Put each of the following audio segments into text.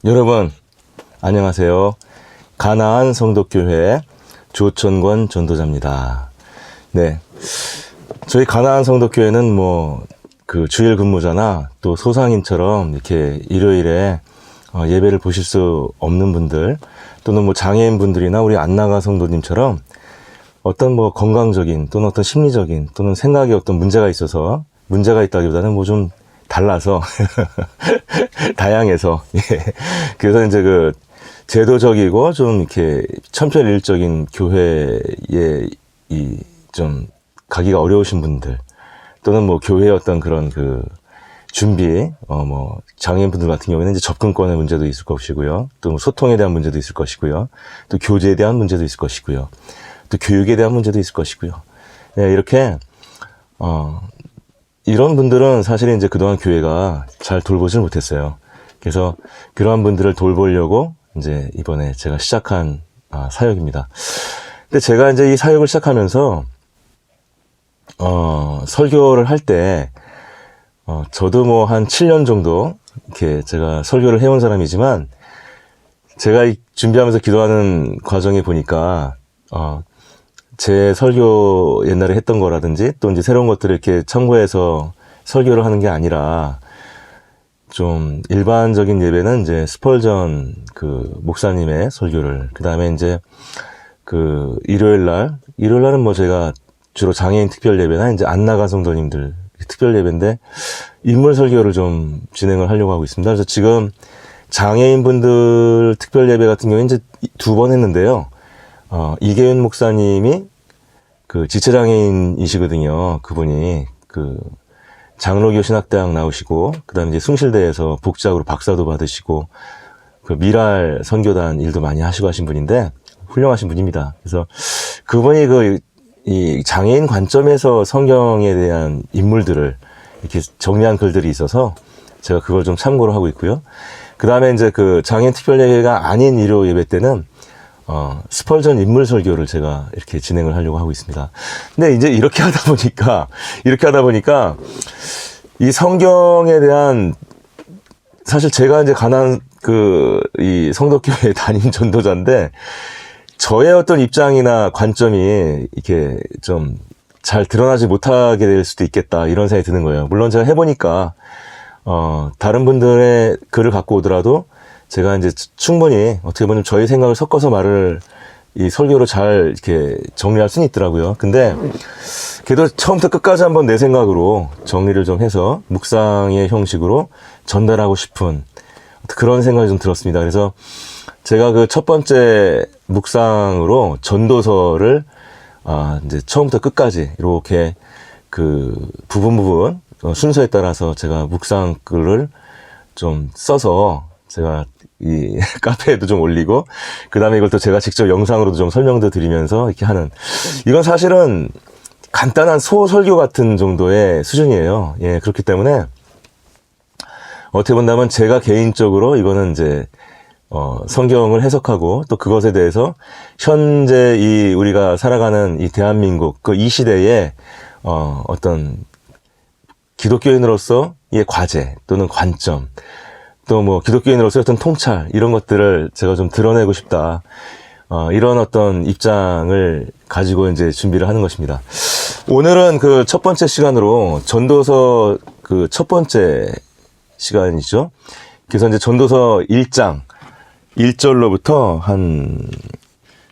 여러분 안녕하세요. 가나안 성덕교회 조천권 전도자입니다. 네, 저희 가나안 성덕교회는 그 주일 근무자나 또 소상인처럼 이렇게 일요일에 예배를 보실 수 없는 분들, 또는 장애인 분들이나 우리 안나가 성도님처럼 어떤 건강적인 또는 어떤 심리적인 또는 생각에 어떤 문제가 있어서, 문제가 있다기보다는 좀 달라서 다양해서, 예. 그래서 이제 제도적이고 좀 이렇게 천편일률적인 교회에 좀 가기가 어려우신 분들, 또는 교회의 어떤 그런 준비, 장애인 분들 같은 경우에는 이제 접근권의 문제도 있을 것이고요. 또 소통에 대한 문제도 있을 것이고요. 또 교제에 대한 문제도 있을 것이고요. 또 교육에 대한 문제도 있을 것이고요. 네, 이렇게, 이런 분들은 사실 이제 그동안 교회가 잘 돌보질 못했어요. 그래서 그러한 분들을 돌보려고 이제 이번에 제가 시작한 사역입니다. 근데 제가 이제 이 사역을 시작하면서 설교를 할 때 저도 한 7년 정도 이렇게 제가 설교를 해온 사람이지만, 제가 준비하면서 기도하는 과정에 보니까 제 설교 옛날에 했던 거라든지 또 이제 새로운 것들을 이렇게 참고해서 설교를 하는 게 아니라, 좀 일반적인 예배는 이제 스펄전 목사님의 설교를, 그 다음에 이제 일요일날은 제가 주로 장애인 특별 예배나 이제 안나가 성도님들 특별 예배인데 인물 설교를 좀 진행을 하려고 하고 있습니다. 그래서 지금 장애인분들 특별 예배 같은 경우에 이제 2번 했는데요. 이계윤 목사님이 지체장애인이시거든요. 그분이 장로교 신학대학 나오시고, 그 다음에 이제 숭실대에서 복작으로 박사도 받으시고, 미랄 선교단 일도 많이 하시고 하신 분인데, 훌륭하신 분입니다. 그래서 그분이 이 장애인 관점에서 성경에 대한 인물들을 이렇게 정리한 글들이 있어서 제가 그걸 좀 참고로 하고 있고요. 그 다음에 이제 장애인 특별 예배가 아닌 일요 예배 때는 스펄전 인물 설교를 제가 이렇게 진행을 하려고 하고 있습니다. 근데 이제 이렇게 하다 보니까 이 성경에 대한, 사실 제가 이제 가난 이 성덕교회 담임 전도자인데, 저의 어떤 입장이나 관점이 이렇게 좀 잘 드러나지 못하게 될 수도 있겠다, 이런 생각이 드는 거예요. 물론 제가 해보니까 다른 분들의 글을 갖고 오더라도 제가 이제 충분히 어떻게 보면 저희 생각을 섞어서 이 설교로 잘 이렇게 정리할 수는 있더라고요. 근데 그래도 처음부터 끝까지 한번 내 생각으로 정리를 좀 해서 묵상의 형식으로 전달하고 싶은 그런 생각이 좀 들었습니다. 그래서 제가 첫 번째 묵상으로 전도서를 이제 처음부터 끝까지 이렇게 부분 순서에 따라서 제가 묵상글을 좀 써서 제가 이 카페에도 좀 올리고, 그 다음에 이걸 또 제가 직접 영상으로도 좀 설명도 드리면서 이렇게 하는, 이건 사실은 간단한 소설교 같은 정도의 수준이에요. 예, 그렇기 때문에 어떻게 본다면 제가 개인적으로 이거는 이제 성경을 해석하고, 또 그것에 대해서 현재 우리가 살아가는 이 대한민국 이 시대에 어떤 기독교인으로서의 과제 또는 관점, 또 기독교인으로서 어떤 통찰, 이런 것들을 제가 좀 드러내고 싶다. 이런 어떤 입장을 가지고 이제 준비를 하는 것입니다. 오늘은 첫 번째 시간으로 전도서 첫 번째 시간이죠. 그래서 이제 전도서 1장 1절로부터 한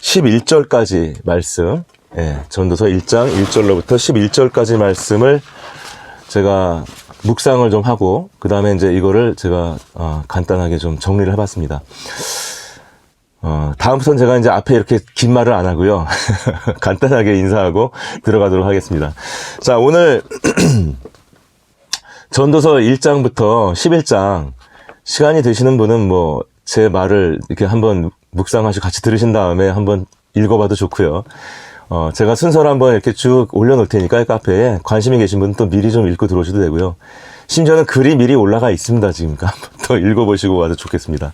11절까지 말씀, 예, 전도서 1장 1절로부터 11절까지 말씀을 제가 묵상을 좀 하고, 그 다음에 이제 이거를 제가 간단하게 좀 정리를 해봤습니다. 다음부터는 제가 이제 앞에 이렇게 긴 말을 안 하고요. 간단하게 인사하고 들어가도록 하겠습니다. 자, 오늘 전도서 1장부터 11장 시간이 되시는 분은 제 말을 이렇게 한번 묵상하시고 같이 들으신 다음에 한번 읽어봐도 좋고요. 제가 순서를 한번 이렇게 쭉 올려놓을 테니까 카페에 관심이 계신 분은 또 미리 좀 읽고 들어오셔도 되고요. 심지어는 글이 미리 올라가 있습니다. 지금 한번 더 읽어보시고 와도 좋겠습니다.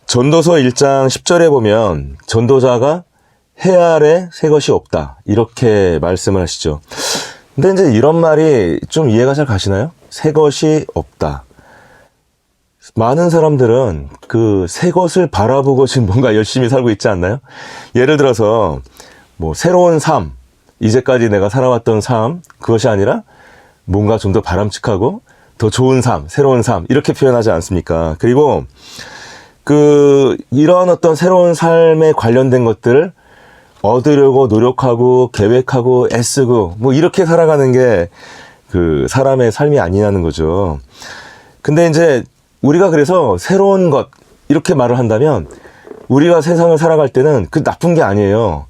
전도서 1장 10절에 보면 전도자가 해 아래 새 것이 없다, 이렇게 말씀을 하시죠. 근데 이제 이런 말이 좀 이해가 잘 가시나요? 새 것이 없다. 많은 사람들은 그 새 것을 바라보고 지금 뭔가 열심히 살고 있지 않나요? 예를 들어서 뭐 새로운 삶, 이제까지 내가 살아왔던 삶, 그것이 아니라 뭔가 좀 더 바람직하고 더 좋은 삶, 새로운 삶 이렇게 표현하지 않습니까? 그리고 이런 어떤 새로운 삶에 관련된 것들을 얻으려고 노력하고 계획하고 애쓰고 뭐 이렇게 살아가는 게 그 사람의 삶이 아니냐는 거죠. 근데 이제 우리가 그래서 새로운 것 이렇게 말을 한다면 우리가 세상을 살아갈 때는 그 나쁜 게 아니에요.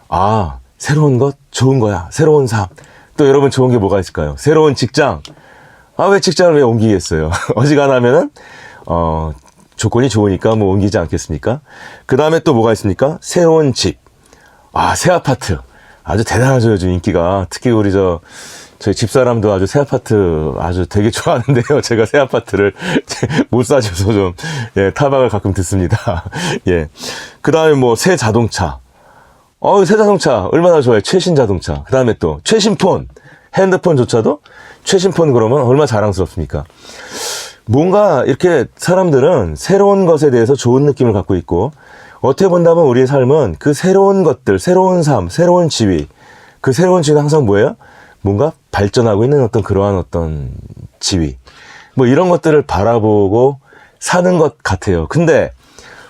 아, 새로운 것 좋은 거야. 새로운 삶. 또 여러분 좋은 게 뭐가 있을까요? 새로운 직장. 아, 왜 직장을 왜 옮기겠어요? 어지간하면은 조건이 좋으니까 뭐 옮기지 않겠습니까? 그 다음에 또 뭐가 있습니까? 새로운 집. 아, 새 아파트. 아주 대단하죠, 요즘 인기가. 특히 우리 저희 집사람도 아주 새 아파트 아주 되게 좋아하는데요. 제가 새 아파트를 못 사줘서 좀, 예, 타박을 가끔 듣습니다. 예. 그 다음에 뭐 새 자동차. 새 자동차 얼마나 좋아요. 최신 자동차. 그 다음에 또 최신 폰. 핸드폰조차도 최신 폰 그러면 얼마나 자랑스럽습니까? 뭔가 이렇게 사람들은 새로운 것에 대해서 좋은 느낌을 갖고 있고 어떻게 본다면 우리의 삶은 그 새로운 것들, 새로운 삶, 새로운 지위 그 새로운 지위는 항상 뭐예요? 뭔가 발전하고 있는 어떤 그러한 어떤 지위 뭐 이런 것들을 바라보고 사는 것 같아요. 근데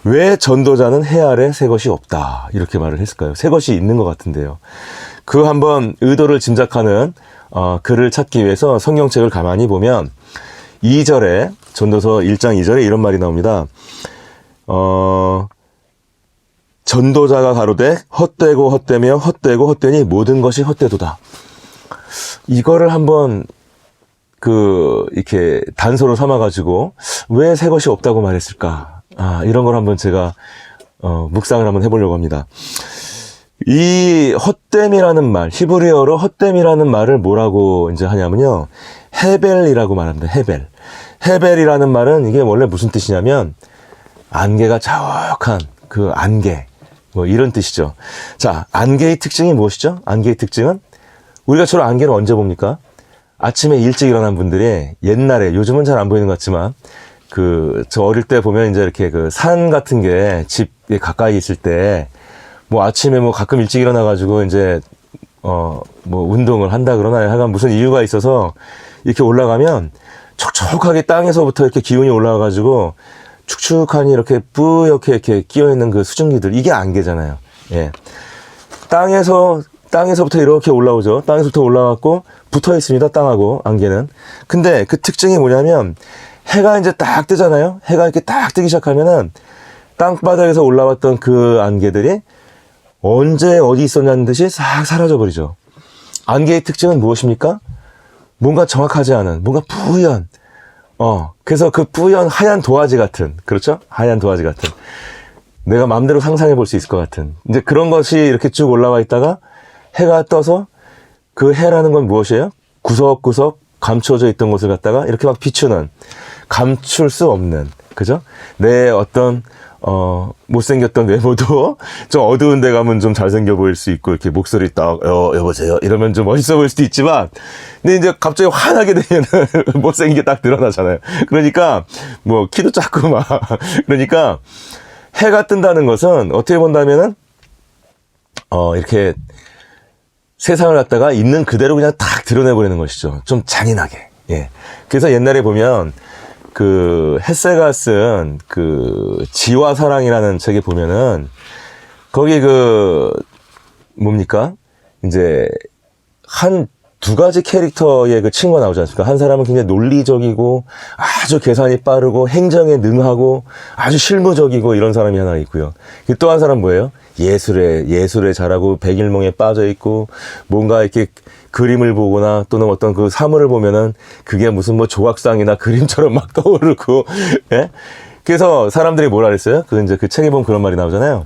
왜 전도자는 해 아래 새 것이 없다 이렇게 말을 했을까요? 새 것이 있는 것 같은데요. 그 한번 의도를 짐작하는 글을 찾기 위해서 성경책을 가만히 보면 2절에 전도서 1장 2절에 이런 말이 나옵니다. 전도자가 가로되 헛되고 헛되며 헛되고 헛되니 모든 것이 헛되도다. 이거를 한번 이렇게 단서로 삼아가지고 왜 새 것이 없다고 말했을까? 이런 걸 한번 제가 묵상을 한번 해보려고 합니다. 이 헛됨이라는 말, 히브리어로 헛됨이라는 말을 뭐라고 이제 하냐면요. 헤벨이라고 말합니다. 헤벨. 헤벨이라는 말은 이게 원래 무슨 뜻이냐면 안개가 자욱한 그 안개. 뭐 이런 뜻이죠. 자, 안개의 특징이 무엇이죠? 안개의 특징은 우리가 주로 안개는 언제 봅니까? 아침에 일찍 일어난 분들이 옛날에, 요즘은 잘 안 보이는 것 같지만, 저 어릴 때 보면 이제 이렇게 산 같은 게 집에 가까이 있을 때, 뭐 아침에 뭐 가끔 일찍 일어나가지고 이제, 뭐 운동을 한다 그러나요? 하여간 무슨 이유가 있어서 이렇게 올라가면 촉촉하게 땅에서부터 이렇게 기운이 올라와가지고 축축하니 이렇게 뿌옇게 이렇게 끼어있는 그 수증기들, 이게 안개잖아요. 예. 땅에서부터 이렇게 올라오죠. 땅에서부터 올라왔고 붙어 있습니다. 땅하고 안개는. 근데 그 특징이 뭐냐면 해가 이제 딱 뜨잖아요. 해가 이렇게 딱 뜨기 시작하면은 땅바닥에서 올라왔던 그 안개들이 언제 어디 있었냐는 듯이 싹 사라져 버리죠. 안개의 특징은 무엇입니까? 뭔가 정확하지 않은, 뭔가 뿌연. 그래서 그 뿌연 하얀 도화지 같은, 그렇죠? 하얀 도화지 같은. 내가 마음대로 상상해 볼 수 있을 것 같은. 이제 그런 것이 이렇게 쭉 올라와 있다가 해가 떠서 그 해라는 건 무엇이에요? 구석구석 감춰져 있던 것을 갖다가 이렇게 막 비추는, 감출 수 없는, 그죠? 내 어떤 못생겼던 외모도 좀 어두운 데 가면 좀 잘생겨 보일 수 있고, 이렇게 목소리 딱 여보세요 이러면 좀 멋있어 보일 수도 있지만, 근데 이제 갑자기 화나게 되면은 못생긴 게 딱 드러나잖아요. 그러니까 뭐 키도 작고 막 그러니까 해가 뜬다는 것은 어떻게 본다면은 이렇게 세상을 갖다가 있는 그대로 그냥 딱 드러내버리는 것이죠. 좀 잔인하게. 예. 그래서 옛날에 보면 햇세가 쓴 지와 사랑이라는 책에 보면은 거기 뭡니까? 이제 한 두 가지 캐릭터의 그 친구가 나오지 않습니까? 한 사람은 굉장히 논리적이고 아주 계산이 빠르고 행정에 능하고 아주 실무적이고 이런 사람이 하나 있고요. 또 한 사람 뭐예요? 예술에 잘하고 백일몽에 빠져 있고 뭔가 이렇게 그림을 보거나 또는 어떤 그 사물을 보면은 그게 무슨 뭐 조각상이나 그림처럼 막 떠오르고, 예? 그래서 사람들이 뭐라 그랬어요? 이제 그 책에 보면 그런 말이 나오잖아요.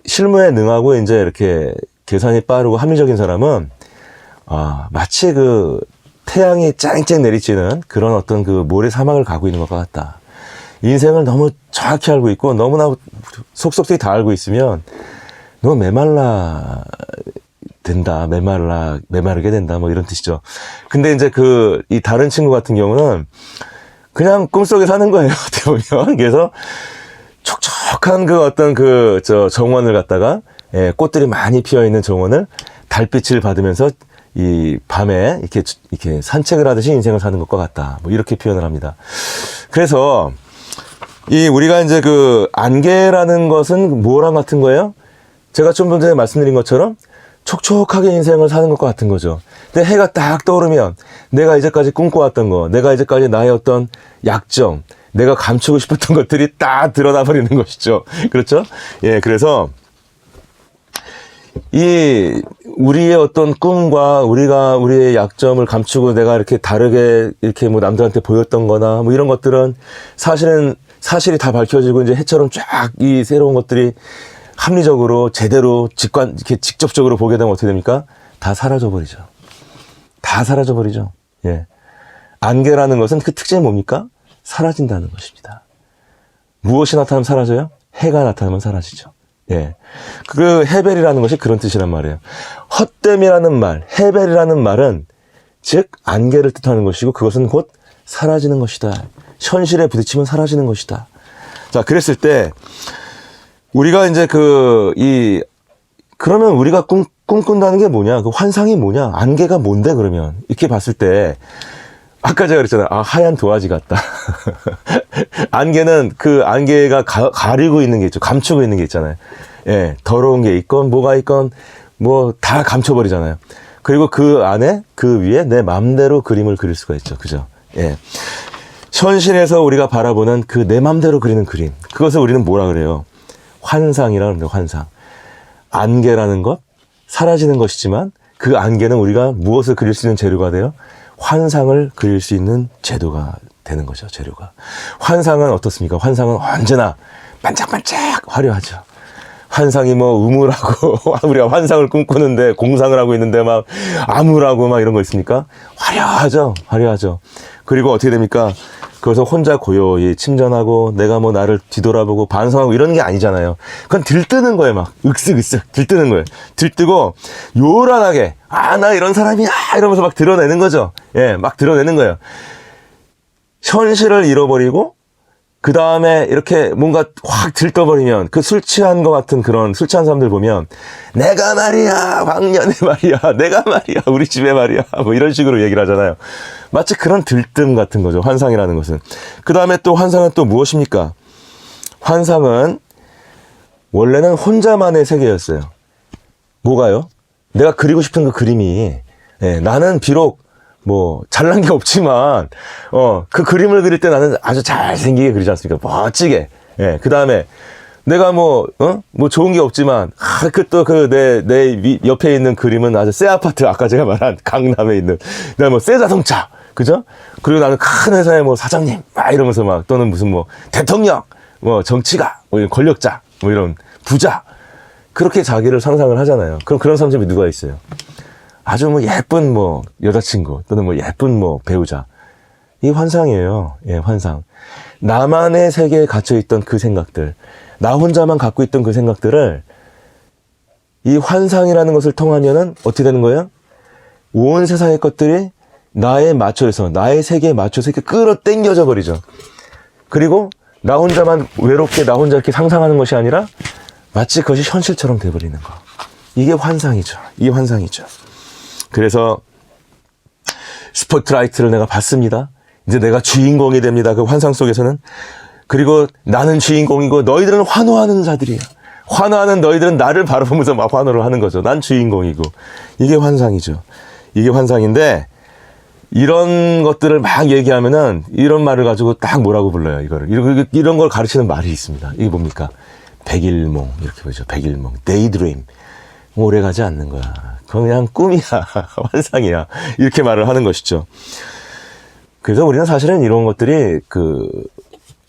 실무에 능하고 이제 이렇게 계산이 빠르고 합리적인 사람은 마치 태양이 쨍쨍 내리쬐는 그런 어떤 모래 사막을 가고 있는 것과 같다. 인생을 너무 정확히 알고 있고 너무나 속속들이 다 알고 있으면 너무 메말라 된다. 메마르게 된다. 뭐 이런 뜻이죠. 근데 이제 이 다른 친구 같은 경우는 그냥 꿈속에 사는 거예요. 어떻게 보면. 그래서 촉촉한 정원을 갖다가, 예, 꽃들이 많이 피어 있는 정원을 달빛을 받으면서 이 밤에 이렇게 산책을 하듯이 인생을 사는 것과 같다. 뭐 이렇게 표현을 합니다. 그래서 우리가 이제 안개라는 것은 뭐랑 같은 거예요? 제가 좀 전에 말씀드린 것처럼 촉촉하게 인생을 사는 것과 같은 거죠. 근데 해가 딱 떠오르면 내가 이제까지 꿈꿔왔던 거, 내가 이제까지 나의 어떤 약점, 내가 감추고 싶었던 것들이 딱 드러나 버리는 것이죠. 그렇죠? 예, 그래서 우리의 어떤 꿈과 우리의 약점을 감추고 내가 이렇게 다르게 이렇게 뭐 남들한테 보였던 거나 뭐 이런 것들은 사실이 다 밝혀지고 이제 해처럼 쫙 이 새로운 것들이 합리적으로 제대로 이렇게 직접적으로 보게 되면 어떻게 됩니까? 다 사라져 버리죠. 다 사라져 버리죠. 예. 안개라는 것은 그 특징이 뭡니까? 사라진다는 것입니다. 무엇이 나타나면 사라져요? 해가 나타나면 사라지죠. 예. 헤벨이라는 것이 그런 뜻이란 말이에요. 헛됨이라는 말, 헤벨이라는 말은 즉 안개를 뜻하는 것이고 그것은 곧 사라지는 것이다. 현실에 부딪히면 사라지는 것이다. 자, 그랬을 때 우리가 이제 그러면 우리가 꿈꾼다는 게 뭐냐? 그 환상이 뭐냐? 안개가 뭔데 그러면? 이렇게 봤을 때 아까 제가 그랬잖아요. 하얀 도화지 같다. 안개는 안개가 가리고 있는 게 있죠. 감추고 있는 게 있잖아요. 예, 더러운 게 있건 뭐가 있건 뭐 다 감춰버리잖아요. 그리고 그 안에 그 위에 내 마음대로 그림을 그릴 수가 있죠. 그죠? 예. 현실에서 우리가 바라보는 내 맘대로 그리는 그림. 그것을 우리는 뭐라 그래요? 환상이라고 합니다. 환상. 안개라는 것, 사라지는 것이지만 그 안개는 우리가 무엇을 그릴 수 있는 재료가 돼요? 환상을 그릴 수 있는 재료가 되는 거죠. 재료가. 환상은 어떻습니까? 환상은 언제나 반짝반짝 화려하죠. 환상이 뭐 우물하고 우리가 환상을 꿈꾸는데 공상을 하고 있는데 막 암울하고 막 이런 거 있습니까? 화려하죠. 화려하죠. 그리고 어떻게 됩니까? 그래서 혼자 고요히 침전하고 내가 뭐 나를 뒤돌아보고 반성하고 이런 게 아니잖아요. 그건 들뜨는 거예요. 막 윽쓱윽쓱 들뜨는 거예요. 들뜨고 요란하게 나 이런 사람이야 이러면서 막 드러내는 거죠. 예, 막 드러내는 거예요. 현실을 잃어버리고 그 다음에 이렇게 뭔가 확 들떠버리면 술 취한 것 같은 그런 술 취한 사람들 보면 내가 말이야 왕년에 말이야 내가 말이야 우리 집에 말이야 뭐 이런 식으로 얘기를 하잖아요. 마치 그런 들뜸 같은 거죠. 환상이라는 것은. 그 다음에 또 환상은 또 무엇입니까? 환상은 원래는 혼자만의 세계였어요. 뭐가요? 내가 그리고 싶은 그 그림이 나는 비록 뭐 잘난 게 없지만 그 그림을 그릴 때 나는 아주 잘생기게 그리지 않습니까? 멋지게. 예. 그다음에 내가 뭐 좋은 게 없지만 내 옆에 있는 그림은 아주 새 아파트 아까 제가 말한 강남에 있는 그다음에 뭐 새 자동차. 그죠? 그리고 나는 큰 회사의 뭐 사장님 막 이러면서 막 또는 무슨 뭐 대통령 뭐 정치가 뭐 권력자 뭐 이런 부자 그렇게 자기를 상상을 하잖아요. 그럼 그런 사람들이 누가 있어요? 아주 뭐 예쁜 뭐 여자친구 또는 뭐 예쁜 뭐 배우자. 이 환상이에요. 예, 환상. 나만의 세계에 갇혀 있던 그 생각들, 나 혼자만 갖고 있던 그 생각들을 이 환상이라는 것을 통하면은 어떻게 되는 거예요? 온 세상의 것들이 나의 세계에 맞춰서 이렇게 끌어당겨져 버리죠. 그리고 나 혼자만 외롭게 나 혼자 이렇게 상상하는 것이 아니라 마치 그것이 현실처럼 돼버리는 거. 이게 환상이죠. 이게 환상이죠. 그래서 스포트라이트를 내가 받습니다. 이제 내가 주인공이 됩니다. 그 환상 속에서는. 그리고 나는 주인공이고 너희들은 환호하는 자들이야. 환호하는 너희들은 나를 바라보면서 막 환호를 하는 거죠. 난 주인공이고. 이게 환상이죠. 이게 환상인데 이런 것들을 막 얘기하면은 이런 말을 가지고 딱 뭐라고 불러요. 이런 걸 가르치는 말이 있습니다. 이게 뭡니까? 백일몽 이렇게 보죠. 백일몽, 데이드림. 오래가지 않는 거야. 그건 그냥 꿈이야. 환상이야. 이렇게 말을 하는 것이죠. 그래서 우리는 사실은 이런 것들이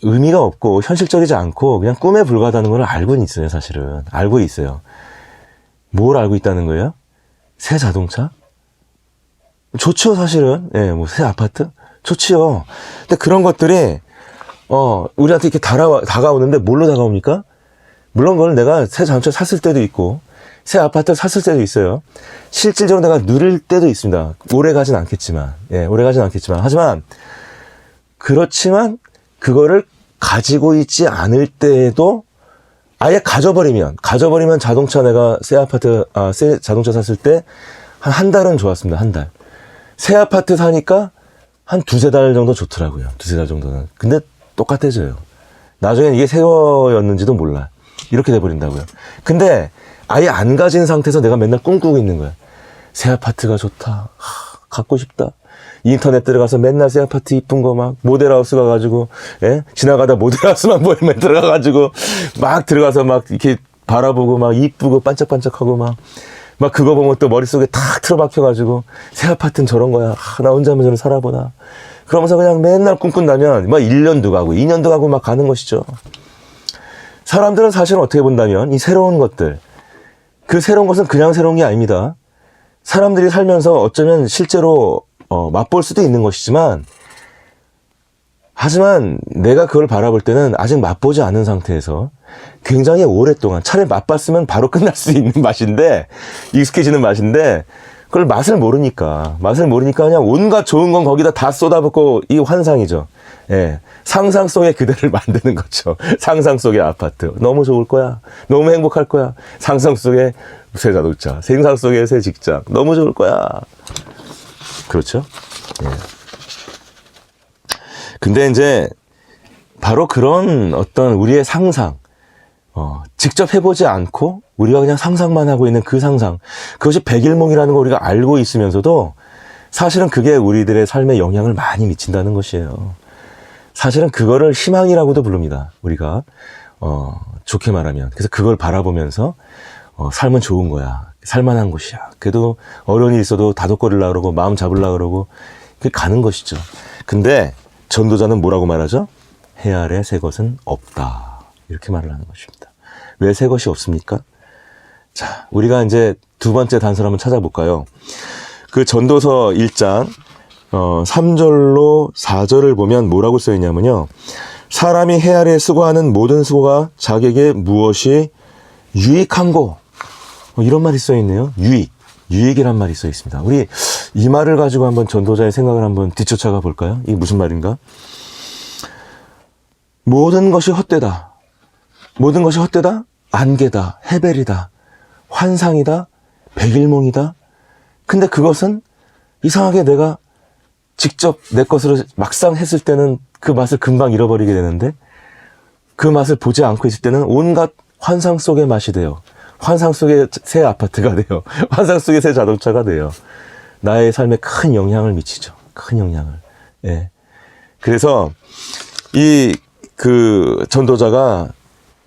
의미가 없고 현실적이지 않고 그냥 꿈에 불과하다는 걸 알고는 있어요. 사실은 알고 있어요. 뭘 알고 있다는 거예요? 새 자동차? 좋죠, 사실은. 예, 뭐 새 아파트? 좋지요. 근데 그런 것들이 우리한테 이렇게 다가오는데 뭘로 다가옵니까? 물론 그걸 내가 새 자동차 샀을 때도 있고 새 아파트 샀을 때도 있어요. 실질적으로 내가 누릴 때도 있습니다. 오래 가진 않겠지만. 하지만 그렇지만 그거를 가지고 있지 않을 때에도 아예 가져버리면 자동차 내가 새 자동차 샀을 때 한 달은 좋았습니다. 한 달. 새 아파트 사니까 한 두세 달 정도 좋더라고요. 두세 달 정도는. 근데 똑같아져요. 나중엔 이게 새 거였는지도 몰라. 이렇게 돼버린다고요. 근데 아예 안 가진 상태에서 내가 맨날 꿈꾸고 있는 거야. 새 아파트가 좋다. 갖고 싶다. 인터넷 들어가서 맨날 새 아파트 이쁜 거 막 모델하우스 가가지고 지나가다 모델하우스만 보이면 들어가가지고 막 들어가서 막 이렇게 바라보고 막 이쁘고 반짝반짝하고 막 그거 보면 또 머릿속에 탁 틀어박혀가지고 새 아파트는 저런 거야. 나 혼자만 저런 살아보나. 그러면서 그냥 맨날 꿈꾼다면 막 1년도 가고 2년도 가고 막 가는 것이죠. 사람들은 사실은 어떻게 본다면 이 새로운 것들, 그 새로운 것은 그냥 새로운 게 아닙니다. 사람들이 살면서 어쩌면 실제로 맛볼 수도 있는 것이지만, 하지만 내가 그걸 바라볼 때는 아직 맛보지 않은 상태에서 굉장히 오랫동안, 차라리 맛봤으면 바로 끝날 수 있는 맛인데, 익숙해지는 맛인데, 그걸 맛을 모르니까 그냥 온갖 좋은 건 거기다 다 쏟아붓고 이 환상이죠. 예. 상상 속의 그대를 만드는 거죠. 상상 속의 아파트. 너무 좋을 거야. 너무 행복할 거야. 상상 속의 새 자동차. 상상 속의 새 직장. 너무 좋을 거야. 그렇죠? 예. 근데 이제 바로 그런 어떤 우리의 상상, 직접 해보지 않고 우리가 그냥 상상만 하고 있는 그 상상, 그것이 백일몽이라는 걸 우리가 알고 있으면서도 사실은 그게 우리들의 삶에 영향을 많이 미친다는 것이에요. 사실은 그거를 희망이라고도 부릅니다. 우리가 좋게 말하면. 그래서 그걸 바라보면서 삶은 좋은 거야. 살만한 곳이야. 그래도 어려운 일 있어도 다독거리려고 그러고 마음 잡으려고 그러고 그게 가는 것이죠. 근데 전도자는 뭐라고 말하죠? 해 아래 새 것은 없다. 이렇게 말을 하는 것입니다. 왜 새 것이 없습니까? 자, 우리가 이제 두 번째 단서를 한번 찾아볼까요? 그 전도서 1장 3절로 4절을 보면 뭐라고 써있냐면요. 사람이 해 아래에 수고하는 모든 수고가 자기에게 무엇이 유익한고, 이런 말이 써있네요. 유익이란 말이 써있습니다. 우리 이 말을 가지고 한번 전도자의 생각을 한번 뒤쫓아가 볼까요? 이게 무슨 말인가? 모든 것이 헛되다. 모든 것이 헛되다? 안개다, 헤벨이다, 환상이다, 백일몽이다. 근데 그것은 이상하게 내가 직접 내 것으로 막상 했을 때는 그 맛을 금방 잃어버리게 되는데, 그 맛을 보지 않고 있을 때는 온갖 환상 속의 맛이 돼요. 환상 속의 새 아파트가 돼요. 환상 속의 새 자동차가 돼요. 나의 삶에 큰 영향을 미치죠. 큰 영향을. 예. 그래서 그 전도자가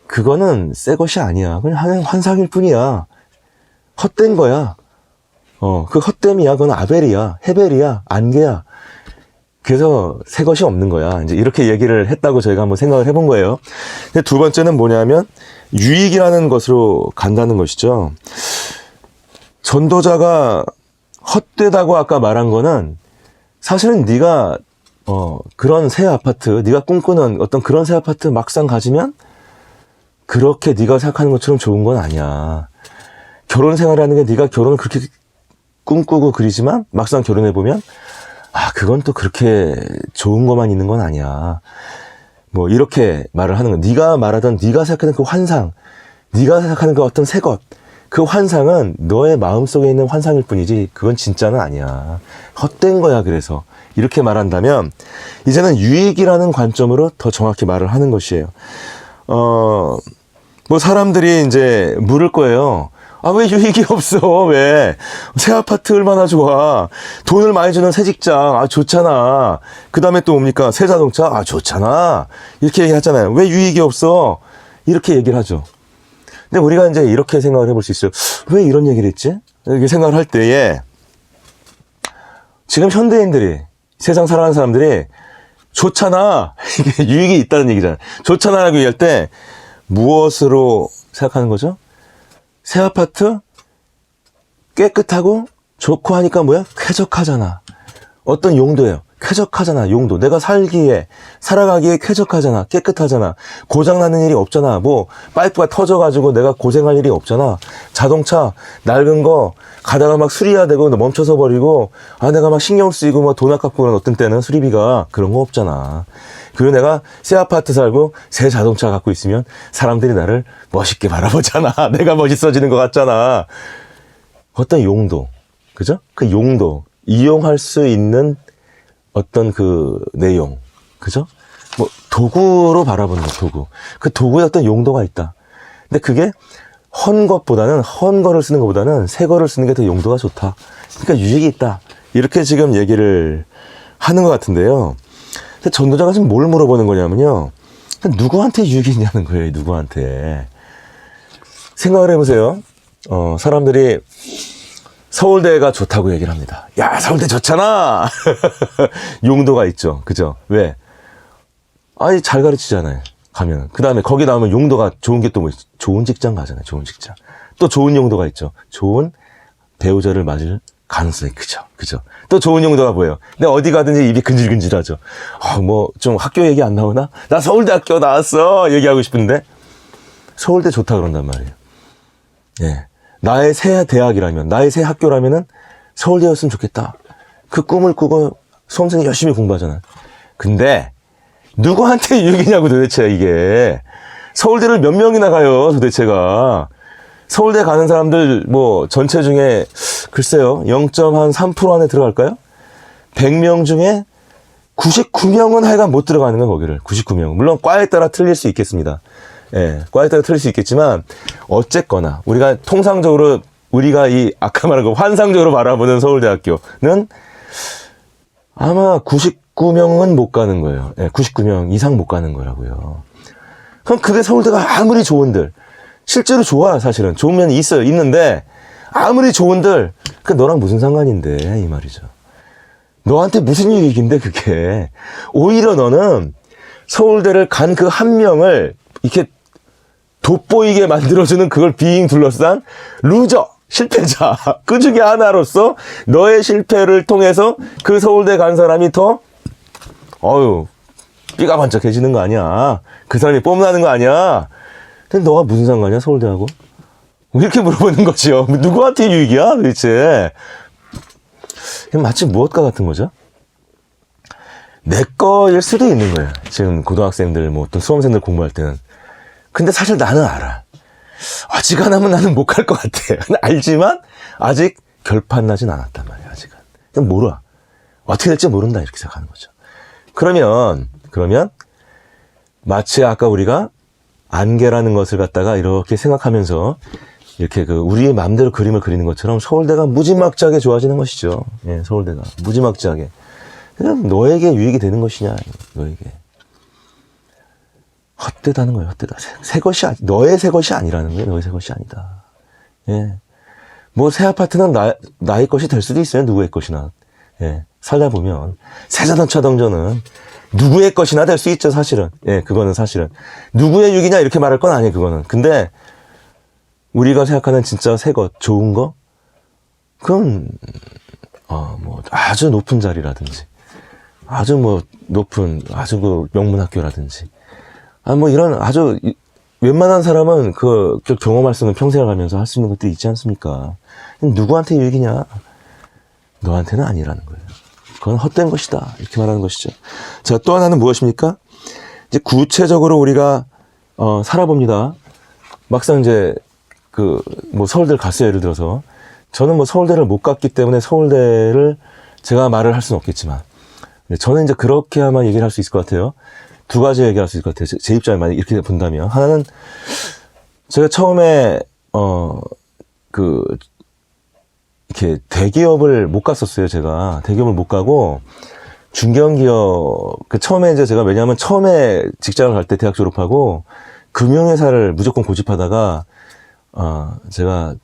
그거는 새 것이 아니야. 그냥 환상일 뿐이야. 헛된 거야. 그 헛됨이야. 그건 아벨이야. 헤벨이야. 안개야. 그래서 새 것이 없는 거야. 이제 이렇게 얘기를 했다고 저희가 한번 생각을 해본 거예요. 근데 두 번째는 뭐냐면 유익이라는 것으로 간다는 것이죠. 전도자가 헛되다고 아까 말한 거는 사실은 네가 그런 새 아파트, 네가 꿈꾸는 어떤 그런 새 아파트 막상 가지면 그렇게 네가 생각하는 것처럼 좋은 건 아니야. 결혼 생활이라는 게 네가 결혼을 그렇게 꿈꾸고 그리지만 막상 결혼해보면 그건 또 그렇게 좋은 것만 있는 건 아니야. 뭐 이렇게 말을 하는 거야. 네가 말하던 네가 생각하는 그 환상, 네가 생각하는 그 어떤 새 것, 그 환상은 너의 마음속에 있는 환상일 뿐이지 그건 진짜는 아니야. 헛된 거야. 그래서 이렇게 말한다면 이제는 유익이라는 관점으로 더 정확히 말을 하는 것이에요. 뭐 사람들이 이제 물을 거예요. 왜 유익이 없어? 왜? 새 아파트 얼마나 좋아? 돈을 많이 주는 새 직장, 좋잖아. 그 다음에 또 뭡니까? 새 자동차, 좋잖아. 이렇게 얘기하잖아요. 왜 유익이 없어? 이렇게 얘기를 하죠. 근데 우리가 이제 이렇게 생각을 해볼 수 있어요. 왜 이런 얘기를 했지? 이렇게 생각을 할 때에 지금 현대인들이, 세상 살아가는 사람들이 좋잖아. 이게 유익이 있다는 얘기잖아요. 좋잖아라고 얘기할 때 무엇으로 생각하는 거죠? 새 아파트 깨끗하고 좋고 하니까 뭐야? 쾌적하잖아. 어떤 용도예요. 쾌적하잖아. 용도. 내가 살아가기에 쾌적하잖아. 깨끗하잖아. 고장나는 일이 없잖아. 뭐 파이프가 터져가지고 내가 고생할 일이 없잖아. 자동차 낡은 거 가다가 막 수리해야 되고 멈춰서 버리고 내가 막 신경 쓰이고 뭐 돈 아깝고 그런 어떤 때는 수리비가 그런 거 없잖아. 그리고 내가 새 아파트 살고 새 자동차 갖고 있으면 사람들이 나를 멋있게 바라보잖아. 내가 멋있어지는 것 같잖아. 어떤 용도, 그죠? 그 용도, 이용할 수 있는 어떤 그 내용, 그죠? 뭐 도구로 바라보는 거, 도구. 그 도구에 어떤 용도가 있다. 근데 그게 헌 거를 쓰는 것보다는 새 거를 쓰는 게 더 용도가 좋다. 그러니까 유익이 있다. 이렇게 지금 얘기를 하는 것 같은데요. 근데 전도자가 지금 뭘 물어보는 거냐면요. 누구한테 유익이 있냐는 거예요, 누구한테. 생각을 해보세요. 사람들이 서울대가 좋다고 얘기를 합니다. 야, 서울대 좋잖아! 용도가 있죠. 그죠? 왜? 잘 가르치잖아요. 가면. 그 다음에 거기 나오면 용도가 좋은 게 또 뭐, 좋은 직장 가잖아요. 좋은 직장. 또 좋은 용도가 있죠. 좋은 배우자를 맞을 가능성이 크죠. 그죠? 또 좋은 용도가 뭐예요? 내가 어디 가든지 입이 근질근질하죠. 뭐, 좀 학교 얘기 안 나오나? 나 서울대학교 나왔어! 얘기하고 싶은데. 서울대 좋다 그런단 말이에요. 예. 나의 새 대학이라면, 나의 새 학교라면은 서울대였으면 좋겠다. 그 꿈을 꾸고 수험생이 열심히 공부하잖아요. 근데, 누구한테 유익이냐고 도대체 이게. 서울대를 몇 명이나 가요, 도대체가. 서울대 가는 사람들 뭐 전체 중에 글쎄요 0.3% 안에 들어갈까요? 100명 중에 99명은 하여간 못 들어가는 건 거기를. 99명. 물론 과에 따라 틀릴 수 있겠습니다. 예, 과에 따라 틀릴 수 있겠지만 어쨌거나 우리가 통상적으로 우리가 아까 말한 거 환상적으로 바라보는 서울대학교는 아마 99명은 못 가는 거예요. 예, 99명 이상 못 가는 거라고요. 그럼 그게 서울대가 아무리 좋은들 실제로 좋아 사실은 좋은 면이 있는데 아무리 좋은들 그 너랑 무슨 상관인데 이 말이죠. 너한테 무슨 유익인데 그게. 오히려 너는 서울대를 간 그 한 명을 이렇게 돋보이게 만들어주는 그걸 빙 둘러싼 루저, 실패자 그 중에 하나로서 너의 실패를 통해서 그 서울대 간 사람이 더 삐가 반짝해지는 거 아니야. 그 사람이 뽐나는 거 아니야. 근데 너가 무슨 상관이야 서울대하고? 이렇게 물어보는 거죠. 누구한테 유익이야 도대체. 마치 무엇과 같은 거죠? 내 거일 수도 있는 거예요. 지금 고등학생들 뭐 또 수험생들 공부할 때는. 근데 사실 나는 알아. 어지간하면 나는 못 갈 것 같아. 알지만 아직 결판 나진 않았단 말이야. 아직은. 그냥 몰라. 어떻게 될지 모른다 이렇게 생각하는 거죠. 그러면 마치 아까 우리가 안개라는 것을 갖다가 이렇게 생각하면서 이렇게 우리의 마음대로 그림을 그리는 것처럼 서울대가 무지막지하게 좋아지는 것이죠. 예, 서울대가 무지막지하게. 그냥 너에게 유익이 되는 것이냐, 너에게. 헛되다는 거예요, 헛되다. 너의 새 것이 아니라는 거예요, 너의 새 것이 아니다. 예. 뭐, 새 아파트는 나의 것이 될 수도 있어요, 누구의 것이나. 예. 살다 보면. 새 자동차 동전은 누구의 것이나 될 수 있죠, 사실은. 예, 그거는 사실은. 누구의 유익이냐, 이렇게 말할 건 아니에요, 그거는. 근데, 우리가 생각하는 진짜 새 것, 좋은 거? 그건, 뭐, 아주 높은 자리라든지, 아주 뭐, 아주 명문 학교라든지, 뭐 이런 아주, 웬만한 사람은 그 경험할 수 있는 평생을 가면서 할 수 있는 것도 있지 않습니까? 누구한테 유익이냐? 너한테는 아니라는 거예요. 그건 헛된 것이다. 이렇게 말하는 것이죠. 자, 또 하나는 무엇입니까? 이제 구체적으로 우리가, 살아봅니다. 막상 이제, 뭐 서울대를 갔어요, 예를 들어서. 저는 뭐 서울대를 못 갔기 때문에 서울대를 제가 말을 할 수는 없겠지만, 저는 이제 그렇게 아마 얘기를 할 수 있을 것 같아요. 두 가지 얘기할 수 있을 것 같아요. 제 입장을 만약 이렇게 본다면. 하나는, 제가 처음에, 이렇게 대기업을 못 갔었어요, 제가. 대기업을 못 가고, 중견기업, 처음에 이제 제가 왜냐하면 처음에 직장을 갈 때 대학 졸업하고, 금융회사를 무조건 고집하다가, 제가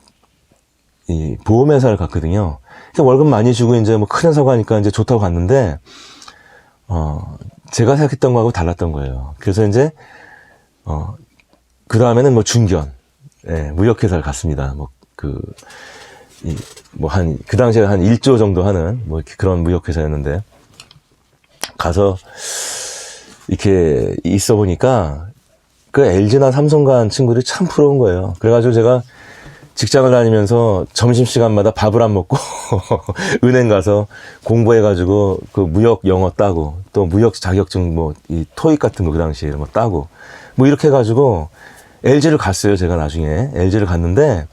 이 보험회사를 갔거든요. 그러니까 월급 많이 주고 이제 뭐 큰 회사 가니까 이제 좋다고 갔는데, 제가 생각했던 거하고 달랐던 거예요. 그래서 이제, 그 다음에는 뭐 중견, 예, 무역회사를 갔습니다. 그 당시에 한 1조 정도 하는, 뭐 이렇게 그런 무역회사였는데, 가서 이렇게 있어 보니까 그 LG나 삼성 간 친구들이 참 부러운 거예요. 그래가지고 제가 직장을 다니면서 점심시간마다 밥을 안 먹고 은행 가서 공부해가지고 그 무역 영어 따고 또 무역 자격증 뭐 이 토익 같은 거 그 당시에 이런 거 따고 뭐 이렇게 해가지고 LG를 갔어요. 제가 나중에 LG를 갔는데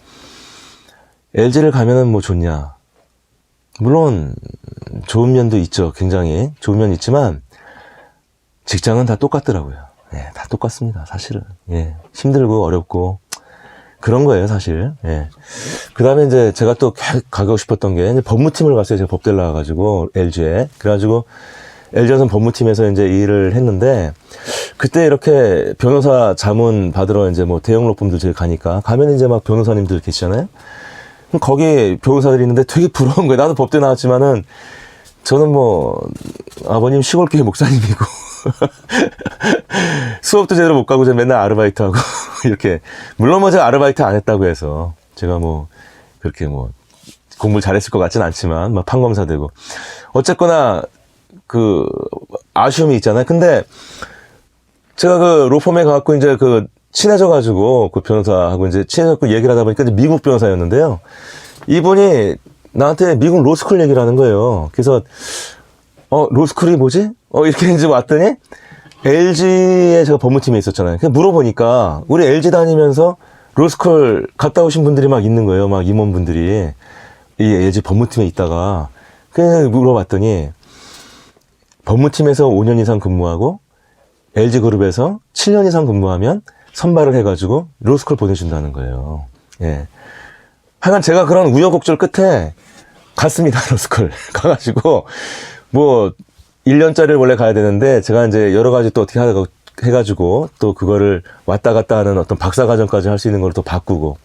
LG를 가면은 뭐 좋냐. 물론 좋은 면도 있죠. 굉장히 좋은 면이 있지만 직장은 다 똑같더라고요. 예, 다 똑같습니다. 사실은. 예, 힘들고 어렵고 그런 거예요, 사실. 예. 그 다음에 이제 제가 또 가고 싶었던 게 이제 법무팀을 갔어요. 제가 법대를 나와가지고 LG에. 그래가지고 LG에서는 법무팀에서 이제 일을 했는데 그때 이렇게 변호사 자문 받으러 이제 뭐 대형 로펌들 제가 가니까 가면 이제 막 변호사님들 계시잖아요. 그럼 거기 변호사들이 있는데 되게 부러운 거예요. 나도 법대 나왔지만은 저는 뭐 아버님 시골교회 목사님이고 수업도 제대로 못 가고 제가 맨날 아르바이트하고 이렇게 물론 뭐 제가 아르바이트 안 했다고 해서 제가 뭐 그렇게 뭐 공부를 잘했을 것 같진 않지만 막 판검사 되고 어쨌거나 그 아쉬움이 있잖아요. 근데 제가 그 로펌에 가갖고 이제 그 친해져가지고 그 변호사하고 이제 친해져갖고 얘기를 하다 보니까 이제 미국 변호사였는데요. 이분이 나한테 미국 로스쿨 얘기를 하는 거예요. 그래서 로스쿨이 뭐지? 이렇게 이제 왔더니 LG에 제가 법무팀에 있었잖아요. 그냥 물어보니까 우리 LG 다니면서 로스쿨 갔다 오신 분들이 막 있는 거예요. 막 임원분들이 이 LG 법무팀에 있다가 그냥 물어봤더니 법무팀에서 5년 이상 근무하고 LG그룹에서 7년 이상 근무하면 선발을 해가지고 로스쿨 보내준다는 거예요. 예. 하여간 제가 그런 우여곡절 끝에 갔습니다. 로스쿨 가가지고 뭐 1년짜리를 원래 가야 되는데 제가 이제 여러 가지 또 어떻게 하다가 해가지고 또 그거를 왔다 갔다 하는 어떤 박사과정까지 할 수 있는 걸 또 바꾸고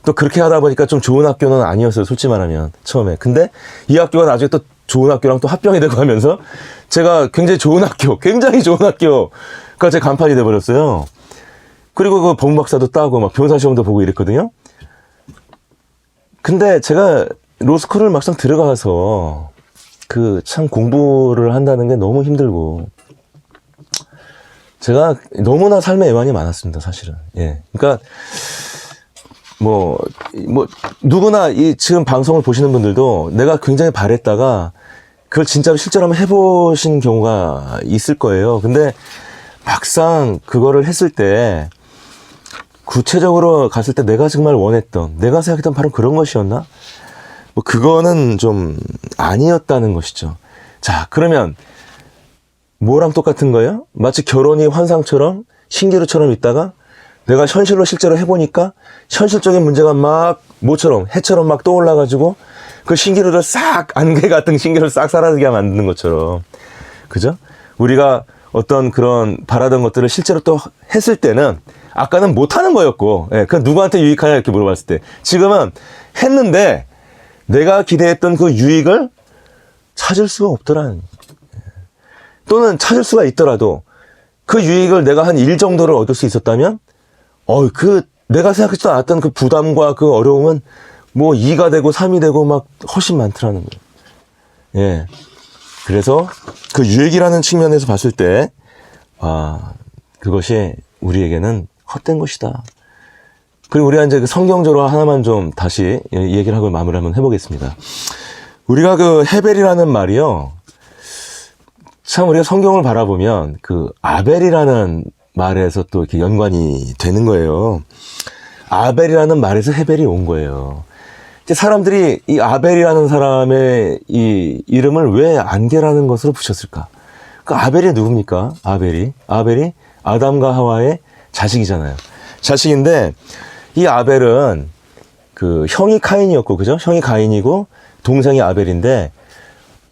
또 그렇게 하다 보니까 좀 좋은 학교는 아니었어요. 솔직히 말하면 처음에. 근데 이 학교가 나중에 또 좋은 학교랑 또 합병이 되고 하면서 제가 굉장히 좋은 학교가 제 간판이 돼버렸어요. 그리고 그 법무박사도 따고 막 변호사 시험도 보고 이랬거든요. 근데 제가 로스쿨을 막상 들어가서 그 참 공부를 한다는 게 너무 힘들고 제가 너무나 삶의 애환이 많았습니다, 사실은. 예. 그러니까 뭐 누구나 이 지금 방송을 보시는 분들도 내가 굉장히 바랬다가 그걸 진짜로 실제로 한번 해보신 경우가 있을 거예요. 근데 막상 그거를 했을 때 구체적으로 갔을 때 내가 정말 원했던, 내가 생각했던 바로 그런 것이었나? 뭐 그거는 좀 아니었다는 것이죠. 자, 그러면 뭐랑 똑같은 거예요? 마치 결혼이 환상처럼 신기루처럼 있다가 내가 현실로 실제로 해보니까 현실적인 문제가 막 모처럼 해처럼 막 떠올라가지고 그 신기루를 싹 안개 같은 신기루를 싹 사라지게 만드는 것처럼, 그죠? 우리가 어떤 그런 바라던 것들을 실제로 또 했을 때는 아까는 못하는 거였고, 예, 그 누구한테 유익하냐 이렇게 물어봤을 때 지금은 했는데 내가 기대했던 그 유익을 찾을 수가 없더라는, 또는 찾을 수가 있더라도 그 유익을 내가 한 1 정도를 얻을 수 있었다면 그 내가 생각하지도 않았던 그 부담과 그 어려움은 뭐 2가 되고 3이 되고 막 훨씬 많더라는 거예요. 예. 그래서 그 유익이라는 측면에서 봤을 때 그것이 우리에게는 헛된 것이다. 그리고 우리가 이제 그 성경적으로 하나만 좀 다시 얘기를 하고 마무리 한번 해보겠습니다. 우리가 그 헤벨이라는 말이요, 참 우리가 성경을 바라보면 그 아벨이라는 말에서 또 이렇게 연관이 되는 거예요. 아벨이라는 말에서 헤벨이 온 거예요. 이제 사람들이 이 아벨이라는 사람의 이 이름을 왜 안개라는 것으로 붙였을까? 그 아벨이 누굽니까? 아벨이 아담과 하와의 자식이잖아요. 자식인데 이 아벨은 그 형이 카인이었고, 그죠? 형이 가인이고 동생이 아벨인데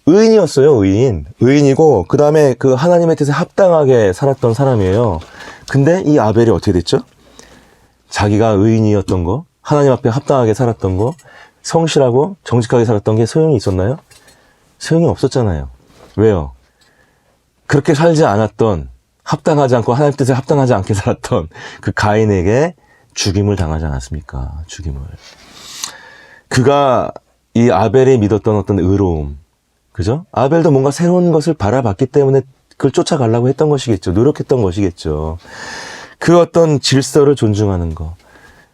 의인이었어요. 의인이고 그 다음에 그 하나님의 뜻에 합당하게 살았던 사람이에요. 근데 이 아벨이 어떻게 됐죠? 자기가 의인이었던 거, 하나님 앞에 합당하게 살았던 거, 성실하고 정직하게 살았던 게 소용이 있었나요? 소용이 없었잖아요. 왜요? 그렇게 살지 않았던, 합당하지 않고 하나님 뜻에 합당하지 않게 살았던 그 가인에게 죽임을 당하지 않았습니까? 죽임을. 그가 이 아벨이 믿었던 어떤 의로움, 그죠? 아벨도 뭔가 새로운 것을 바라봤기 때문에 그걸 쫓아가려고 했던 것이겠죠. 노력했던 것이겠죠. 그 어떤 질서를 존중하는 거,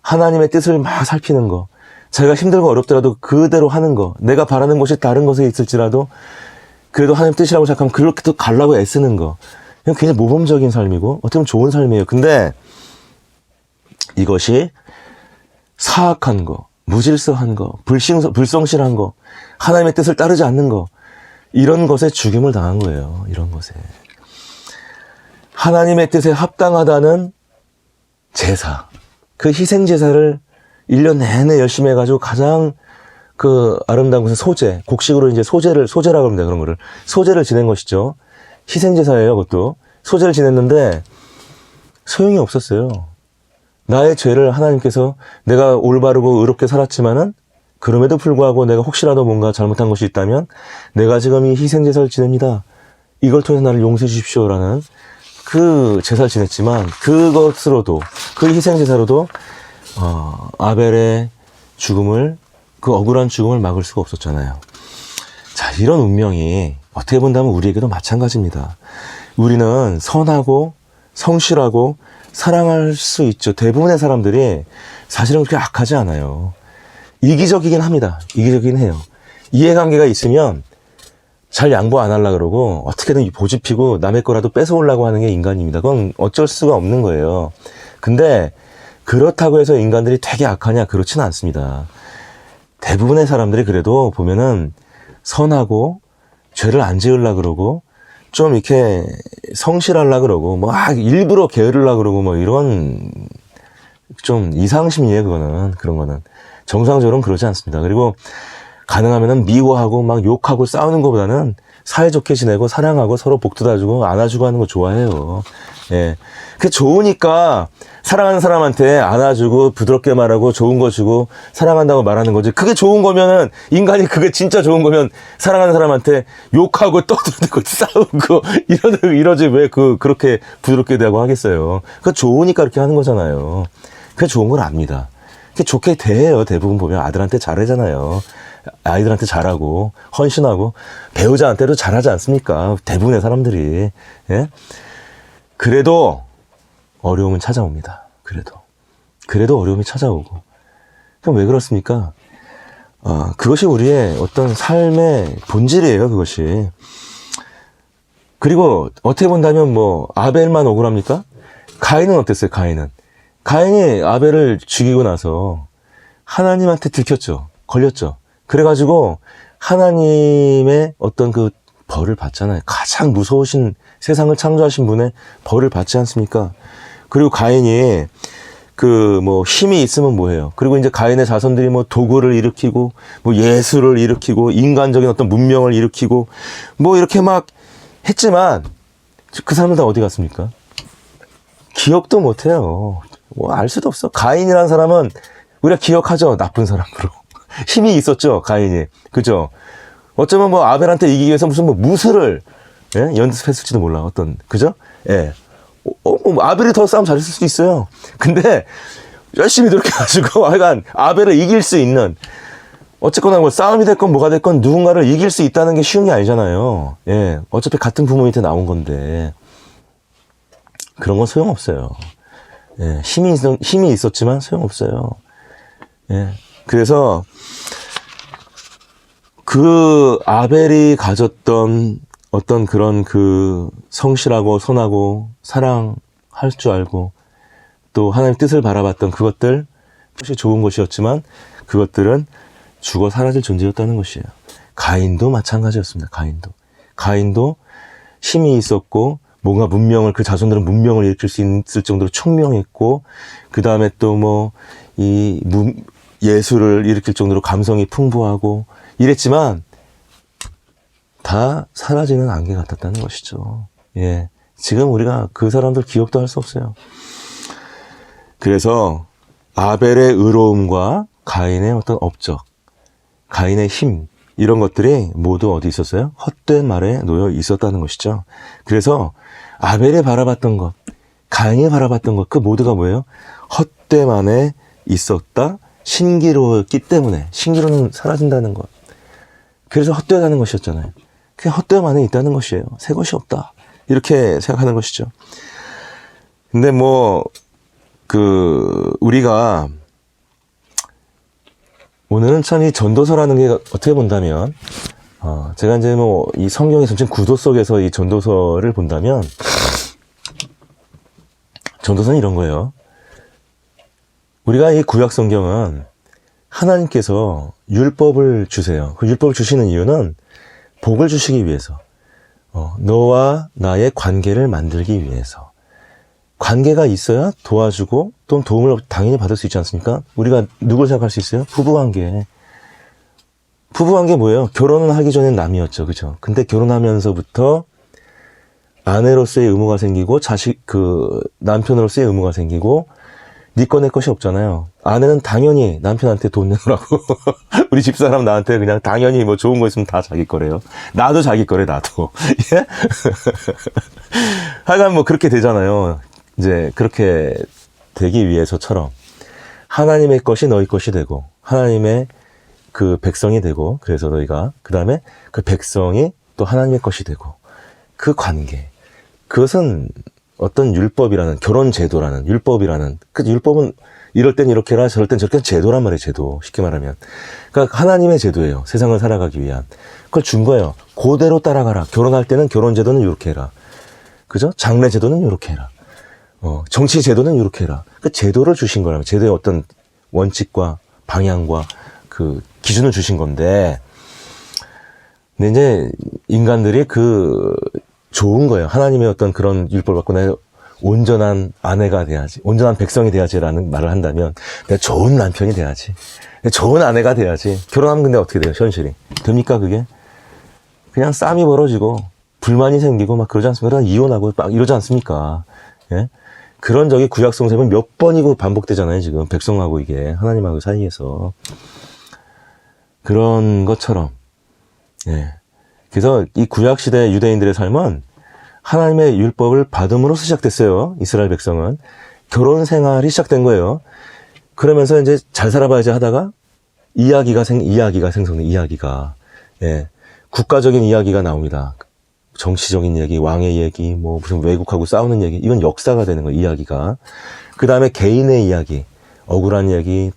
하나님의 뜻을 막 살피는 거, 자기가 힘들고 어렵더라도 그대로 하는 거, 내가 바라는 것이 다른 것에 있을지라도 그래도 하나님 뜻이라고 생각하면 그렇게 또 가려고 애쓰는 거, 이건 굉장히 모범적인 삶이고 어떻게 보면 좋은 삶이에요. 근데 이것이 사악한 거, 무질서한 거, 불성실한 거, 하나님의 뜻을 따르지 않는 거, 이런 것에 죽임을 당한 거예요. 이런 것에. 하나님의 뜻에 합당하다는 제사, 그 희생제사를 1년 내내 열심히 해가지고 가장 그 아름다운 것은 소제, 곡식으로 이제 소제라고 합니다. 그런 거를. 소제를 지낸 것이죠. 희생제사예요, 그것도. 소제를 지냈는데 소용이 없었어요. 나의 죄를 하나님께서 내가 올바르고 의롭게 살았지만은 그럼에도 불구하고 내가 혹시라도 뭔가 잘못한 것이 있다면 내가 지금 이 희생제사를 지냅니다. 이걸 통해서 나를 용서해 주십시오라는 그 제사를 지냈지만 그것으로도, 그 희생제사로도 아벨의 죽음을, 그 억울한 죽음을 막을 수가 없었잖아요. 자, 이런 운명이 어떻게 본다면 우리에게도 마찬가지입니다. 우리는 선하고 성실하고 사랑할 수 있죠. 대부분의 사람들이 사실은 그렇게 악하지 않아요. 이기적이긴 합니다. 이기적이긴 해요. 이해관계가 있으면 잘 양보 안 하려고 그러고 어떻게든 보집히고 남의 거라도 뺏어오려고 하는 게 인간입니다. 그건 어쩔 수가 없는 거예요. 근데 그렇다고 해서 인간들이 되게 악하냐? 그렇지는 않습니다. 대부분의 사람들이 그래도 보면은 선하고 죄를 안 지으려고 그러고 좀 이렇게 성실하려고 그러고 막 일부러 게으르려고 그러고 뭐 이런 좀 이상심이에요. 그런 거는. 정상적으로는 그러지 않습니다. 그리고 가능하면은 미워하고 막 욕하고 싸우는 것보다는 사이좋게 지내고 사랑하고 서로 복도 다주고 안아주고 하는 거 좋아해요. 예. 그게 좋으니까 사랑하는 사람한테 안아주고 부드럽게 말하고 좋은 거 주고 사랑한다고 말하는 거지. 그게 좋은 거면은, 인간이 그게 진짜 좋은 거면 사랑하는 사람한테 욕하고 떠들고 싸우고 이러지 왜 그렇게 부드럽게 대하고 하겠어요. 그거 좋으니까 그렇게 하는 거잖아요. 그게 좋은 걸 압니다. 그게 좋게 대해요. 대부분 보면 아들한테 잘하잖아요. 아이들한테 잘하고 헌신하고 배우자한테도 잘하지 않습니까? 대부분의 사람들이. 예? 그래도 어려움은 찾아옵니다. 그래도 어려움이 찾아오고. 그럼 왜 그렇습니까? 그것이 우리의 어떤 삶의 본질이에요. 그것이. 그리고 어떻게 본다면 뭐 아벨만 억울합니까? 가인은 어땠어요? 가인이 아벨을 죽이고 나서 하나님한테 들켰죠. 걸렸죠. 그래가지고 하나님의 어떤 그 벌을 받잖아요. 가장 무서우신, 세상을 창조하신 분의 벌을 받지 않습니까? 그리고 가인이 그 뭐 힘이 있으면 뭐해요? 그리고 이제 가인의 자손들이 뭐 도구를 일으키고 뭐 예술을 일으키고 인간적인 어떤 문명을 일으키고 뭐 이렇게 막 했지만 그 사람들 다 어디 갔습니까? 기억도 못해요. 뭐 알 수도 없어. 가인이라는 사람은 우리가 기억하죠. 나쁜 사람으로. 힘이 있었죠. 가인이. 그죠? 어쩌면 뭐 아벨한테 이기기 위해서 무슨 뭐 무술을 연습했을지도 몰라. 그죠? 예. 뭐 아벨이 더 싸움 잘했을 수도 있어요. 근데 열심히 노력해가지고 하여간 아벨을 이길 수 있는, 어쨌거나 뭐 싸움이 됐건 뭐가 됐건 누군가를 이길 수 있다는 게 쉬운 게 아니잖아요. 예. 어차피 같은 부모 밑에 나온 건데 그런 건 소용없어요. 예. 힘이 있었지만 소용없어요. 예. 그래서 그 아벨이 가졌던 어떤 그런 그 성실하고 선하고 사랑할 줄 알고 또 하나님의 뜻을 바라봤던 그것들, 혹시 좋은 것이었지만 그것들은 죽어 사라질 존재였다는 것이에요. 가인도 마찬가지였습니다. 가인도 힘이 있었고 뭔가 문명을, 그 자손들은 문명을 일으킬 수 있을 정도로 총명했고, 그 다음에 또 뭐 예술을 일으킬 정도로 감성이 풍부하고 이랬지만 다 사라지는 안개 같았다는 것이죠. 예. 지금 우리가 그 사람들 기억도 할 수 없어요. 그래서 아벨의 의로움과 가인의 어떤 업적, 가인의 힘, 이런 것들이 모두 어디 있었어요? 헛된 말에 놓여 있었다는 것이죠. 그래서 아벨이 바라봤던 것, 가인이 바라봤던 것, 그 모두가 뭐예요? 헛됨 안에 있었다. 신기로웠기 때문에. 신기로는 사라진다는 것. 그래서 헛되다는 것이었잖아요. 그냥 헛되음 안에 있다는 것이에요. 새 것이 없다. 이렇게 생각하는 것이죠. 근데 우리가 오늘은 참 이 전도서라는 게 어떻게 본다면, 제가 이제 이 성경의 전체 구도 속에서 이 전도서를 본다면, 전도서는 이런 거예요. 우리가 이 구약 성경은 하나님께서 율법을 주세요. 그 율법을 주시는 이유는 복을 주시기 위해서, 너와 나의 관계를 만들기 위해서. 관계가 있어야 도와주고 또 도움을 당연히 받을 수 있지 않습니까? 우리가 누굴 생각할 수 있어요? 부부관계. 부부관계 뭐예요? 결혼은 하기 전엔 남이었죠. 그죠? 근데 결혼하면서부터 아내로서의 의무가 생기고 남편으로서의 의무가 생기고 네 거 내 것이 없잖아요. 아내는 당연히 남편한테 돈 내놓으라고 우리 집사람 나한테 그냥 당연히 좋은 거 있으면 다 자기 거래요. 나도 자기 거래 나도. 예? 하여간 그렇게 되잖아요. 이제 그렇게 되기 위해서처럼 하나님의 것이 너희 것이 되고 하나님의 그 백성이 되고 그래서 너희가 그 다음에 그 백성이 또 하나님의 것이 되고 그 관계 그것은 어떤 율법이라는 결혼 제도라는 율법이라는 그 율법은 이럴 땐 이렇게 해라 저럴 땐 저렇게 제도란 말이에요. 제도 쉽게 말하면 그러니까 하나님의 제도예요. 세상을 살아가기 위한 그걸 준 거예요. 그대로 따라가라. 결혼할 때는 결혼 제도는 이렇게 해라. 그죠? 장례 제도는 이렇게 해라. 정치 제도는 이렇게 해라. 그 제도를 주신 거라면 제도의 어떤 원칙과 방향과 그 기준을 주신 건데, 근데 이제 인간들이 좋은 거예요. 하나님의 어떤 그런 율법을 갖고 내가 온전한 아내가 돼야지, 온전한 백성이 돼야지라는 말을 한다면 내가 좋은 남편이 돼야지, 내가 좋은 아내가 돼야지. 결혼하면 근데 어떻게 돼요? 현실이 됩니까 그게? 그냥 싸움이 벌어지고 불만이 생기고 막 그러지 않습니까? 이혼하고 막 이러지 않습니까? 예? 그런 적이 구약 성서에 몇 번이고 반복되잖아요. 지금 백성하고 이게 하나님하고 사이에서 그런 것처럼. 예. 그래서 이 구약 시대 유대인들의 삶은 하나님의 율법을 받음으로써 시작됐어요. 이스라엘 백성은 결혼 생활이 시작된 거예요. 그러면서 이제 잘 살아봐야지 하다가 이야기가 생성돼. 이야기가 예. 국가적인 이야기가 나옵니다. 정치적인 얘기, 왕의 얘기, 무슨 외국하고 싸우는 얘기, 이건 역사가 되는 거예요, 이야기가. 그 다음에 개인의 이야기, 억울한 얘기,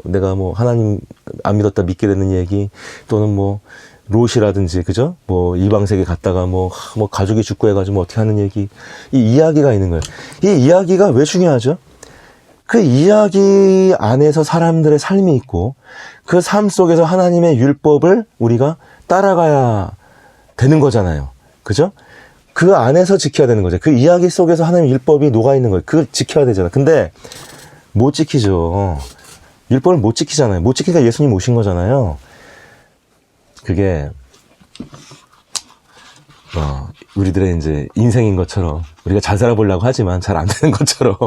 내가 하나님 안 믿었다 믿게 되는 얘기, 또는 롯이라든지, 그죠? 이방세계 갔다가 가족이 죽고 해가지고 어떻게 하는 얘기, 이 이야기가 있는 거예요. 이 이야기가 왜 중요하죠? 그 이야기 안에서 사람들의 삶이 있고, 그 삶 속에서 하나님의 율법을 우리가 따라가야 되는 거잖아요. 그죠? 그 안에서 지켜야 되는 거죠. 그 이야기 속에서 하나님의 율법이 녹아있는 거예요. 그걸 지켜야 되잖아. 근데 못 지키죠. 율법을 못 지키잖아요. 못 지키니까 예수님 오신 거잖아요. 그게 우리들의 이제 인생인 것처럼 우리가 잘 살아보려고 하지만 잘 안 되는 것처럼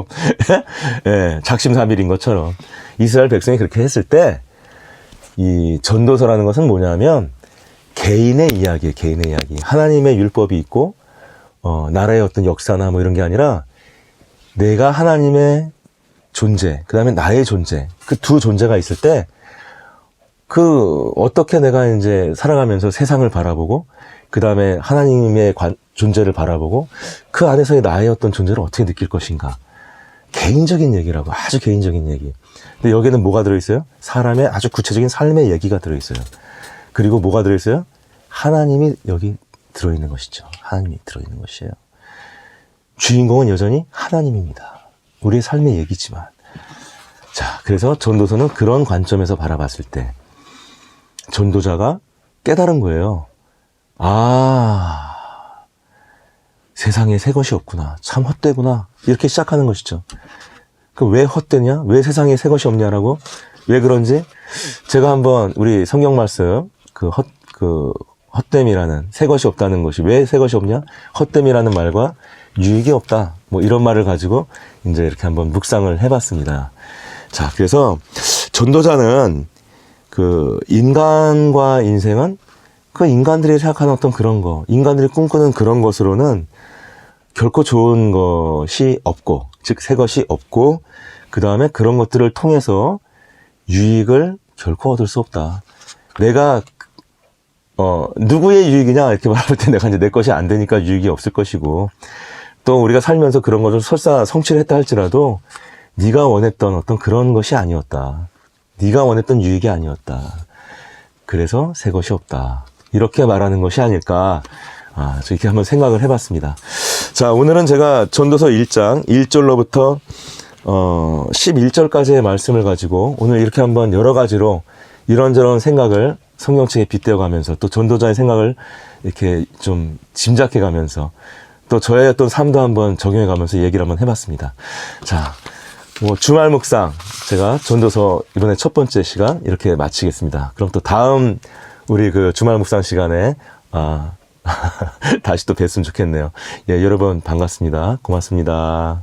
예, 작심삼일인 것처럼 이스라엘 백성이 그렇게 했을 때 이 전도서라는 것은 뭐냐면 개인의 이야기예요. 개인의 이야기. 하나님의 율법이 있고 나라의 어떤 역사나 이런 게 아니라 내가 하나님의 존재, 그 다음에 나의 존재, 그 두 존재가 있을 때 어떻게 내가 이제 살아가면서 세상을 바라보고 그 다음에 하나님의 존재를 바라보고 그 안에서의 나의 어떤 존재를 어떻게 느낄 것인가. 개인적인 얘기라고. 아주 개인적인 얘기. 근데 여기는 뭐가 들어있어요? 사람의 아주 구체적인 삶의 얘기가 들어있어요. 그리고 뭐가 들어있어요? 하나님이 여기 들어있는 것이죠. 하나님이 들어있는 것이에요. 주인공은 여전히 하나님입니다. 우리의 삶의 얘기지만. 자, 그래서 전도서는 그런 관점에서 바라봤을 때 전도자가 깨달은 거예요. 세상에 새 것이 없구나. 참 헛되구나. 이렇게 시작하는 것이죠. 왜 헛되냐? 왜 세상에 새 것이 없냐라고? 왜 그런지? 제가 한번 우리 성경 말씀, 헛됨이라는, 새 것이 없다는 것이 왜 새 것이 없냐? 헛됨이라는 말과 유익이 없다. 이런 말을 가지고 이제 이렇게 한번 묵상을 해봤습니다. 자, 그래서 전도자는 인간과 인생은 인간들이 생각하는 어떤 그런 거, 인간들이 꿈꾸는 그런 것으로는 결코 좋은 것이 없고, 즉, 새 것이 없고, 그 다음에 그런 것들을 통해서 유익을 결코 얻을 수 없다. 내가 누구의 유익이냐 이렇게 말할 때 내가 이제 내 것이 안 되니까 유익이 없을 것이고, 또 우리가 살면서 그런 것을 설사 성취를 했다 할지라도 네가 원했던 어떤 그런 것이 아니었다. 네가 원했던 유익이 아니었다. 그래서 새 것이 없다. 이렇게 말하는 것이 아닐까. 이렇게 한번 생각을 해봤습니다. 자, 오늘은 제가 전도서 1장 1절로부터 11절까지의 말씀을 가지고 오늘 이렇게 한번 여러 가지로 이런저런 생각을 성경책에 빗대어 가면서 또 전도자의 생각을 이렇게 좀 짐작해 가면서 또 저의 어떤 삶도 한번 적용해 가면서 얘기를 한번 해봤습니다. 자, 주말 묵상 제가 전도서 이번에 첫 번째 시간 이렇게 마치겠습니다. 그럼 또 다음 우리 그 주말 묵상 시간에 다시 또 뵀으면 좋겠네요. 예, 여러분 반갑습니다. 고맙습니다.